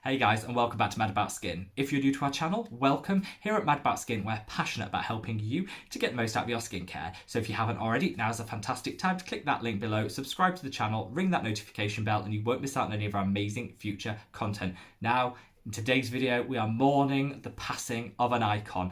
Hey guys, and welcome back to Mad About Skin. If you're new to our channel, welcome. Here at Mad About Skin, we're passionate about helping you to get the most out of your skincare. So if you haven't already, now's a fantastic time to click that link below, subscribe to the channel, ring that notification bell, and you won't miss out on any of our amazing future content. Now, in today's video, we are mourning the passing of an icon.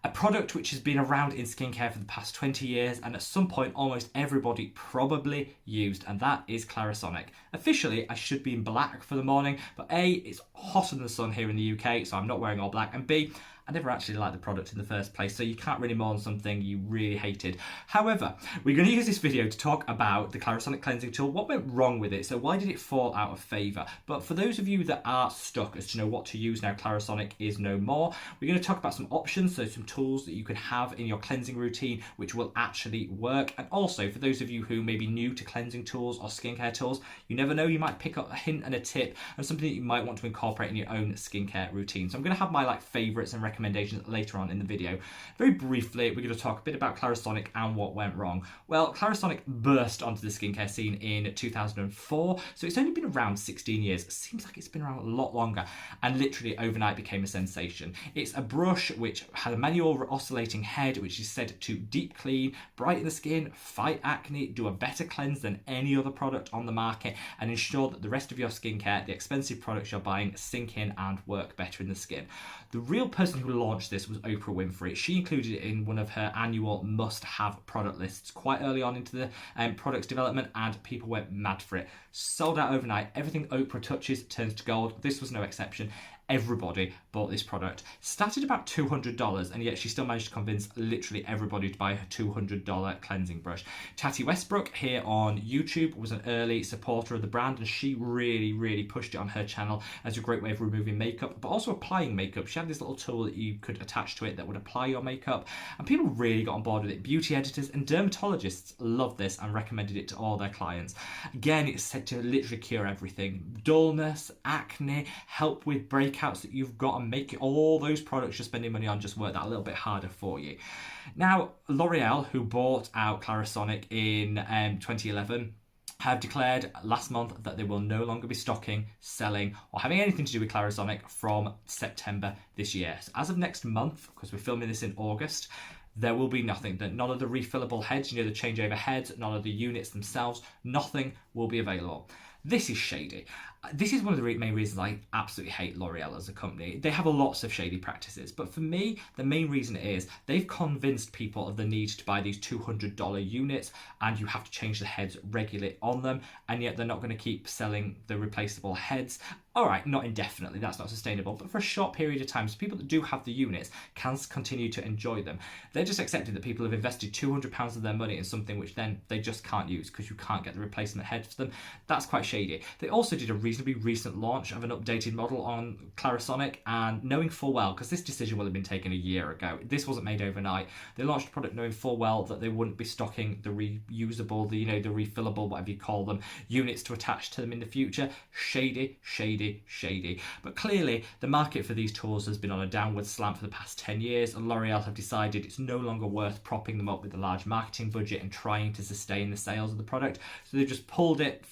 A product which has been around in skincare for the past 20 years and at some point almost everybody probably used, and that is Clarisonic. Officially, I should be in black for the morning, but A, it's hotter than the sun here in the UK, so I'm not wearing all black, and B, I never actually liked the product in the first place, so you can't really mourn something you really hated. However, we're going to use this video to talk about the Clarisonic cleansing tool, what went wrong with it, so why did it fall out of favour. But for those of you that are stuck as to know what to use now Clarisonic is no more, we're going to talk about some options, so some tools that you can have in your cleansing routine which will actually work. And also for those of you who may be new to cleansing tools or skincare tools, you never know, you might pick up a hint and a tip and something that you might want to incorporate in your own skincare routine. So I'm going to have my favourites and recommendations later on in the video. Very briefly, we're going to talk a bit about Clarisonic and what went wrong. Well, Clarisonic burst onto the skincare scene in 2004, so it's only been around 16 years. It seems like it's been around a lot longer, and literally overnight became a sensation. It's a brush which has a manual oscillating head which is said to deep clean, brighten the skin, fight acne, do a better cleanse than any other product on the market, and ensure that the rest of your skincare, the expensive products you're buying, sink in and work better in the skin. The real person who launched this was Oprah Winfrey. She included it in one of her annual must-have product lists quite early on into the product's development, and people went mad for it. Sold out overnight. Everything Oprah touches turns to gold. This was no exception. Everybody bought this product. Started about $200, and yet she still managed to convince literally everybody to buy her $200 cleansing brush. Tati Westbrook here on YouTube was an early supporter of the brand, and she really pushed it on her channel as a great way of removing makeup, but also applying makeup. She had this little tool that you could attach to it that would apply your makeup, and people really got on board with it. Beauty editors and dermatologists loved this and recommended it to all their clients. Again, it's said to literally cure everything. Dullness, acne, help with breakouts that you've got, and make all those products you're spending money on just work that a little bit harder for you. Now, Loreal, who bought out Clarisonic in 2011, have declared last month that they will no longer be stocking, selling, or having anything to do with Clarisonic from September this year. So as of next month, because we're filming this in August, there will be nothing. None of the refillable heads, the changeover heads, none of the units themselves, nothing will be available. This is shady. This is one of the main reasons I absolutely hate Loreal as a company. They have lots of shady practices, but for me, the main reason is they've convinced people of the need to buy these $200 units, and you have to change the heads regularly on them, and yet they're not going to keep selling the replaceable heads. All right, not indefinitely, that's not sustainable, but for a short period of time, so people that do have the units can continue to enjoy them. They're just accepting that people have invested £200 of their money in something which then they just can't use because you can't get the replacement heads for them. That's quite shady. They also did a reasonably recent launch of an updated model on Clarisonic, and knowing full well, because this decision will have been taken a year ago, this wasn't made overnight, they launched a product knowing full well that they wouldn't be stocking the reusable, the refillable, whatever you call them, units to attach to them in the future. Shady. But clearly the market for these tools has been on a downward slant for the past 10 years, and L'Oreal have decided it's no longer worth propping them up with a large marketing budget and trying to sustain the sales of the product, so they've just pulled it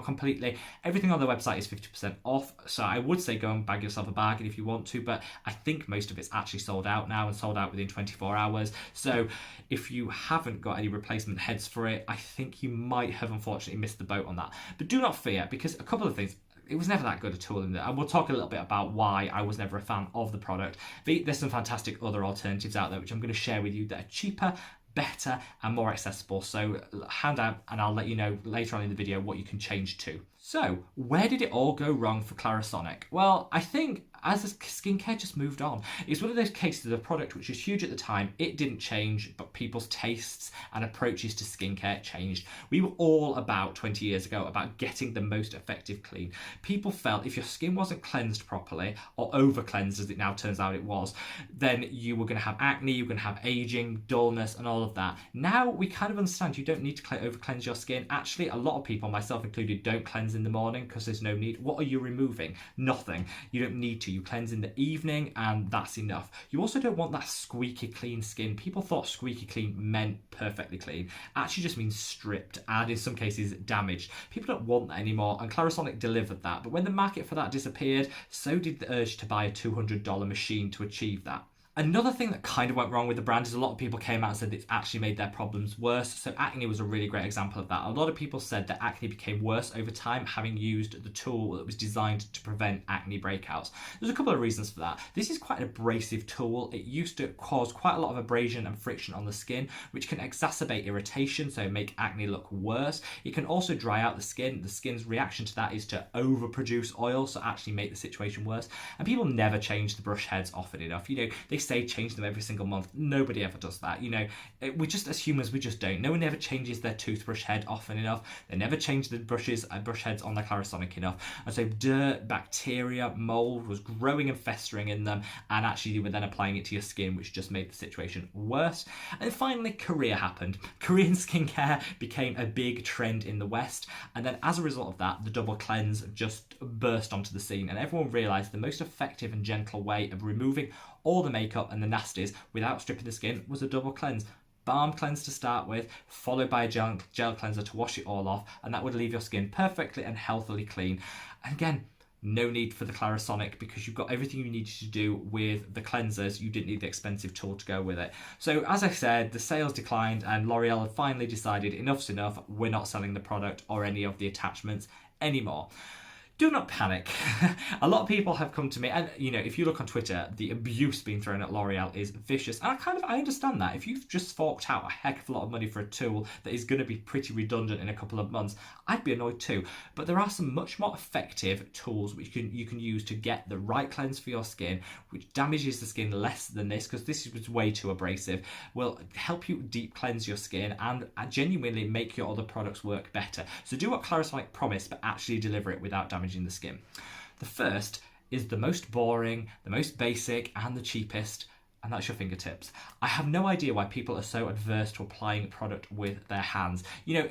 completely. Everything on their website is 50% off, so I would say go and bag yourself a bargain if you want to, but I think most of it's actually sold out now, and sold out within 24 hours. So if you haven't got any replacement heads for it, I think you might have unfortunately missed the boat on that. But do not fear, because a couple of things, it was never that good a tool in there, and we'll talk a little bit about why I was never a fan of the product. But there's some fantastic other alternatives out there which I'm going to share with you that are cheaper, better and more accessible, so hand out and I'll let you know later on in the video what you can change to. So where did it all go wrong for Clarisonic? Well, I think as the skincare just moved on, it's one of those cases of a product which was huge at the time, it didn't change, but people's tastes and approaches to skincare changed. We were all about 20 years ago about getting the most effective clean. People felt if your skin wasn't cleansed properly, or over cleansed as it now turns out it was, then you were going to have acne, you were going to have aging, dullness and all of that. Now we kind of understand you don't need to over cleanse your skin. Actually, a lot of people, myself included, don't cleanse cleanse in the morning because there's no need. What are you removing? Nothing. You don't need to. You cleanse in the evening and that's enough. You also don't want that squeaky clean skin. People thought squeaky clean meant perfectly clean. Actually just means stripped and in some cases damaged. People don't want that anymore, and Clarisonic delivered that. But when the market for that disappeared, so did the urge to buy a $200 machine to achieve that. Another thing that kind of went wrong with the brand is a lot of people came out and said it's actually made their problems worse. So acne was a really great example of that. A lot of people said that acne became worse over time having used the tool that was designed to prevent acne breakouts. There's a couple of reasons for that. This is quite an abrasive tool. It used to cause quite a lot of abrasion and friction on the skin, which can exacerbate irritation, so make acne look worse. It can also dry out the skin. The skin's reaction to that is to overproduce oil, so actually make the situation worse. And people never change the brush heads often enough. You know, they say change them every single month. Nobody ever does that. You know, we just, as humans, we just don't. No one ever changes their toothbrush head often enough. They never change the brush heads on their Clarisonic enough. And so dirt, bacteria, mold was growing and festering in them, and actually you were then applying it to your skin, which just made the situation worse. And finally, Korea happened. Korean skincare became a big trend in the West, and then as a result of that, the double cleanse just burst onto the scene, and everyone realised the most effective and gentle way of removing all the makeup and the nasties without stripping the skin was a double cleanse. Balm cleanse to start with, followed by a gel cleanser to wash it all off, and that would leave your skin perfectly and healthily clean. And again, no need for the Clarisonic because you've got everything you needed to do with the cleansers. You didn't need the expensive tool to go with it. So as I said, the sales declined and L'Oreal had finally decided enough's enough. We're not selling the product or any of the attachments anymore. Do not panic. A lot of people have come to me, and you know, if you look on Twitter, the abuse being thrown at L'Oreal is vicious. And I understand that. If you've just forked out a heck of a lot of money for a tool that is going to be pretty redundant in a couple of months, I'd be annoyed too. But there are some much more effective tools which you can use to get the right cleanse for your skin, which damages the skin less than this, because this was way too abrasive, will help you deep cleanse your skin and genuinely make your other products work better. So do what Clarisonic promised, but actually deliver it without damaging the skin. The first is the most boring, the most basic, and the cheapest, and that's your fingertips. I have no idea why people are so adverse to applying product with their hands. You know,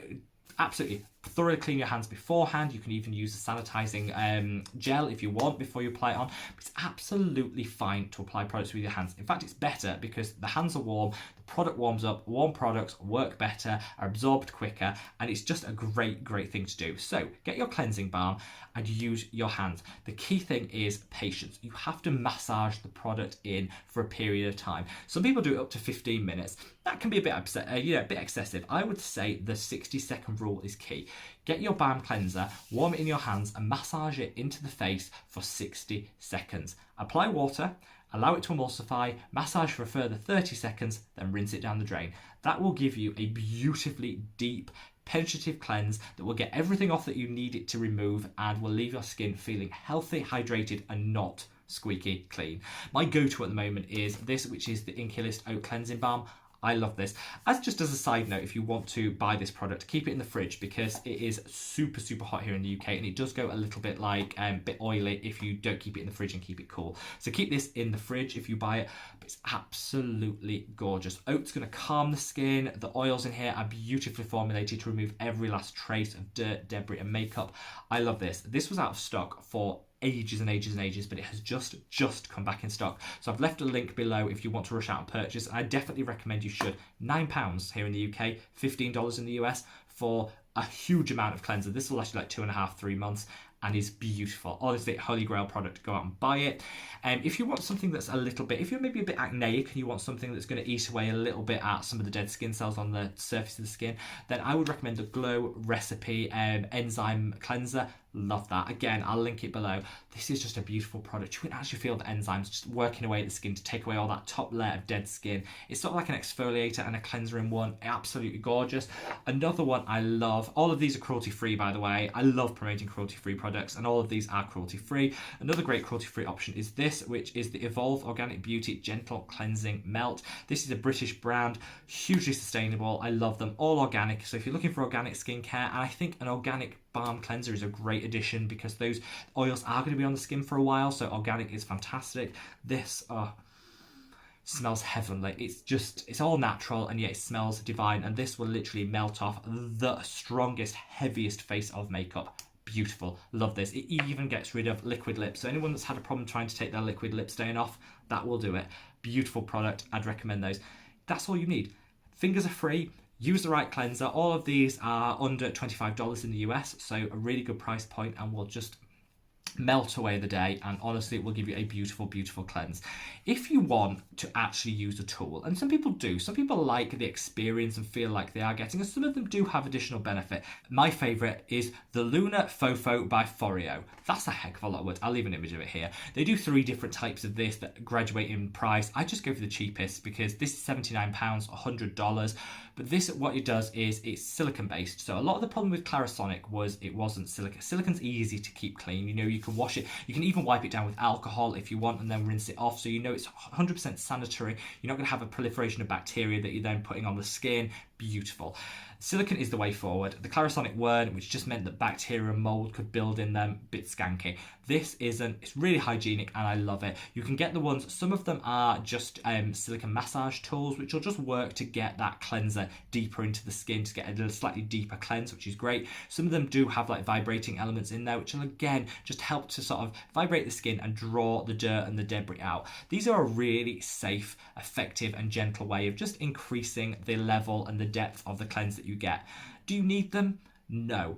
absolutely thoroughly clean your hands beforehand. You can even use a sanitizing gel if you want before you apply it on. But it's absolutely fine to apply products with your hands. In fact, it's better because the hands are warm, the product warms up, warm products work better, are absorbed quicker, and it's just a great thing to do. So get your cleansing balm and use your hands. The key thing is patience. You have to massage the product in for a period of time. Some people do it up to 15 minutes. That can be a bit excessive. I would say the 60-second rule is key. Get your balm cleanser, warm it in your hands and massage it into the face for 60 seconds. Apply water, allow it to emulsify, massage for a further 30 seconds, then rinse it down the drain. That will give you a beautifully deep, penetrative cleanse that will get everything off that you need it to remove and will leave your skin feeling healthy, hydrated and not squeaky clean. My go-to at the moment is this, which is the Inkey Oat Cleansing Balm. I love this. Just as a side note, if you want to buy this product, keep it in the fridge because it is super hot here in the UK and it does go a little bit like bit oily if you don't keep it in the fridge and keep it cool. So keep this in the fridge if you buy it, but it's absolutely gorgeous. Oat's going to calm the skin. The oils in here are beautifully formulated to remove every last trace of dirt, debris and makeup. I love this. This was out of stock for ages and ages, but it has just come back in stock. So I've left a link below if you want to rush out and purchase. I definitely recommend you should. £9 here in the UK, $15 in the US for a huge amount of cleanser. This will last you like 2.5-3 months and is beautiful. Honestly, holy grail product. Go out and buy it. If you want something that's a little bit, if you're maybe a bit acneic and you want something that's going to eat away a little bit at some of the dead skin cells on the surface of the skin, then I would recommend the Glow Recipe Enzyme Cleanser. Love that. Again, I'll link it below. This is just a beautiful product. You can actually feel the enzymes just working away at the skin to take away all that top layer of dead skin. It's sort of like an exfoliator and a cleanser in one. Absolutely gorgeous. Another one I love. All of these are cruelty-free, by the way. I love promoting cruelty-free products, and all of these are cruelty-free. Another great cruelty-free option is this, which is the Evolve Organic Beauty Gentle Cleansing Melt. This is a British brand, hugely sustainable. I love them. All organic. So if you're looking for organic skincare, and I think an organic balm cleanser is a great addition because those oils are going to be on the skin for a while, so organic is fantastic. This smells heavenly. It's all natural and yet it smells divine, and this will literally melt off the strongest, heaviest face of makeup. Beautiful. Love this. It even gets rid of liquid lips. So anyone that's had a problem trying to take their liquid lip stain off, that will do it. Beautiful product. I'd recommend those. That's all you need. Fingers are free. Use the right cleanser. All of these are under $25 in the US, so a really good price point, and will just melt away the day, and honestly it will give you a beautiful, beautiful cleanse. If you want to actually use a tool, and some people do, some people like the experience and feel like they are getting, and some of them do have additional benefit. My favourite is the Luna Fofo by Foreo. That's a heck of a lot of words. I'll leave an image of it here. They do 3 different types of this that graduate in price. I just go for the cheapest because this is £79, $100. But this, what it does is it's silicone based. So a lot of the problem with Clarisonic was it wasn't silicone. Silicone's easy to keep clean. You know, you can wash it. You can even wipe it down with alcohol if you want and then rinse it off. So you know it's 100% sanitary. You're not going to have a proliferation of bacteria that you're then putting on the skin. Beautiful. Silicone is the way forward. The Clarisonic weren't, which just meant that bacteria and mold could build in them. Bit skanky. This isn't. It's really hygienic and I love it. You can get the ones, some of them are just silicone massage tools, which will just work to get that cleanser deeper into the skin to get a little slightly deeper cleanse, which is great. Some of them do have like vibrating elements in there, which will again just help to sort of vibrate the skin and draw the dirt and the debris out. These are a really safe, effective and gentle way of just increasing the level and the depth of the cleanse that you get. Do you need them? No.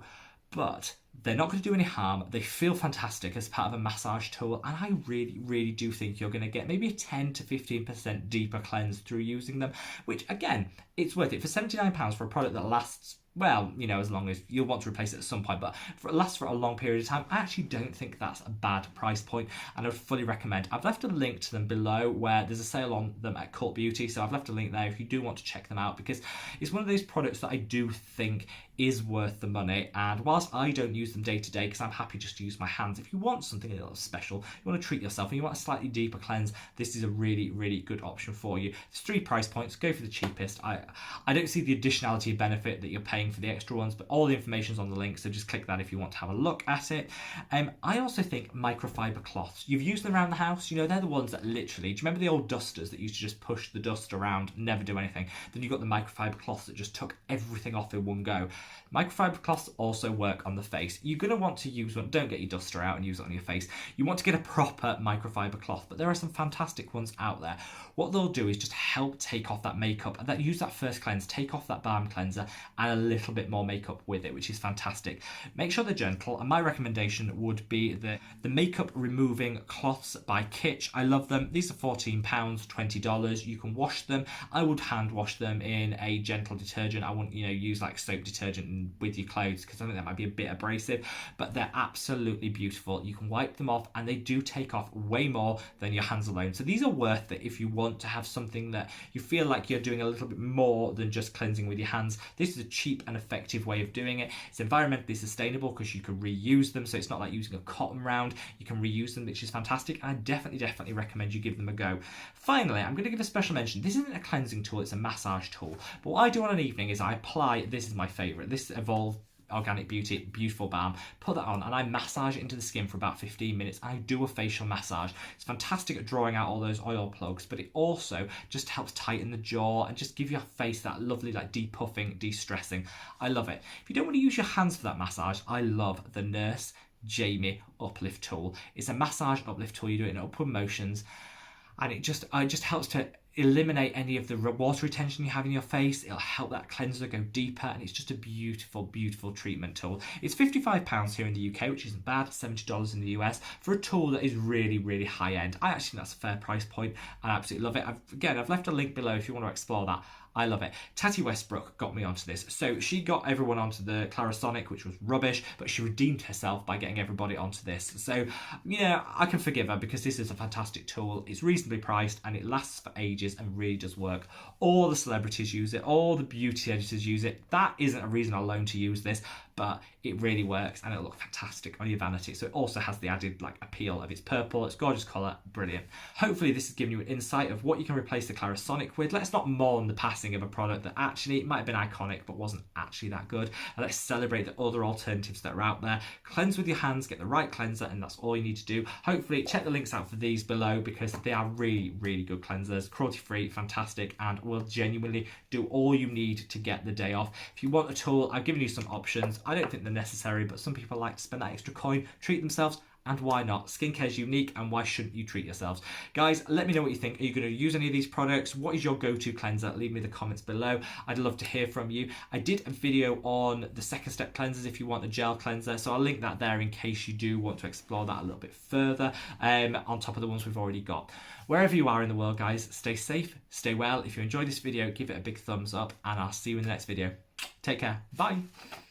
But they're not going to do any harm. They feel fantastic as part of a massage tool, and I really, really do think you're going to get maybe a 10 to 15% deeper cleanse through using them, which again, it's worth it. For £79 for a product that lasts, well, you know, as long as you'll want to replace it at some point, but it lasts for a long period of time, I actually don't think that's a bad price point, and I would fully recommend. I've left a link to them below where there's a sale on them at Cult Beauty, so I've left a link there if you do want to check them out, because it's one of those products that I do think is worth the money. And whilst I don't use them day to day because I'm happy just to use my hands, if you want something a little special, you want to treat yourself and you want a slightly deeper cleanse, this is a really, really good option for you. There's 3 price points. Go for the cheapest. I don't see the additionality benefit that you're paying for the extra ones, but all the information's on the link, so just click that if you want to have a look at it. I also think microfiber cloths, you've used them around the house, you know, they're the ones that literally, do you remember the old dusters that used to just push the dust around, never do anything? Then you've got the microfiber cloths that just took everything off in one go. Microfiber cloths also work on the face. You're going to want to use one. Don't get your duster out and use it on your face. You want to get a proper microfiber cloth, but there are some fantastic ones out there. What they'll do is just help take off that makeup and use that first cleanse, take off that balm cleanser and a little bit more makeup with it, which is fantastic. Make sure they're gentle, and my recommendation would be the makeup removing cloths by Kitsch. I love them. These are £14, $20. You can wash them. I would hand wash them in a gentle detergent. I wouldn't, you know, use like soap detergent with your clothes because I think that might be a bit abrasive, but they're absolutely beautiful. You can wipe them off and they do take off way more than your hands alone. So these are worth it if you want to have something that you feel like you're doing a little bit more than just cleansing with your hands. This is a cheap and effective way of doing it. It's environmentally sustainable because you can reuse them, so it's not like using a cotton round. You can reuse them, which is fantastic, and I definitely recommend you give them a go. Finally, I'm going to give a special mention. This isn't a cleansing tool, it's a massage tool. But what I do on an evening is I apply, this is my favourite, this Evolve Organic Beauty Beautiful Balm, put that on and I massage it into the skin for about 15 minutes. I do a facial massage. It's fantastic at drawing out all those oil plugs, but it also just helps tighten the jaw and just give your face that lovely like depuffing, de-stressing. I love it. If you don't want to use your hands for that massage, I love the Nurse Jamie Uplift Tool. It's a massage uplift tool. You do it in upward motions and it just helps to eliminate any of the water retention you have in your face. It'll help that cleanser go deeper, and it's just a beautiful, beautiful treatment tool. It's £55 here in the UK, which isn't bad, $70 in the US, for a tool that is really, really high end. I actually think that's a fair price point. I absolutely love it. I've left a link below if you want to explore that. I love it. Tati Westbrook got me onto this. So she got everyone onto the Clarisonic, which was rubbish, but she redeemed herself by getting everybody onto this. So, yeah, I can forgive her because this is a fantastic tool. It's reasonably priced and it lasts for ages and really does work. All the celebrities use it. All the beauty editors use it. That isn't a reason alone to use this, but it really works and it'll look fantastic on your vanity. So it also has the added like appeal of its purple. It's gorgeous colour, brilliant. Hopefully this has given you an insight of what you can replace the Clarisonic with. Let's not mourn the passing of a product that actually it might have been iconic but wasn't actually that good. And let's celebrate the other alternatives that are out there. Cleanse with your hands, get the right cleanser, and that's all you need to do. Hopefully check the links out for these below because they are really, really good cleansers, cruelty free, fantastic, and will genuinely do all you need to get the day off. If you want a tool, I've given you some options. I don't think they're necessary, but some people like to spend that extra coin, treat themselves, and why not? Skincare is unique, and why shouldn't you treat yourselves? Guys, let me know what you think. Are you going to use any of these products? What is your go-to cleanser? Leave me the comments below. I'd love to hear from you. I did a video on the second step cleansers if you want a gel cleanser, so I'll link that there in case you do want to explore that a little bit further, on top of the ones we've already got. Wherever you are in the world, guys, stay safe, stay well. If you enjoyed this video, give it a big thumbs up, and I'll see you in the next video. Take care. Bye.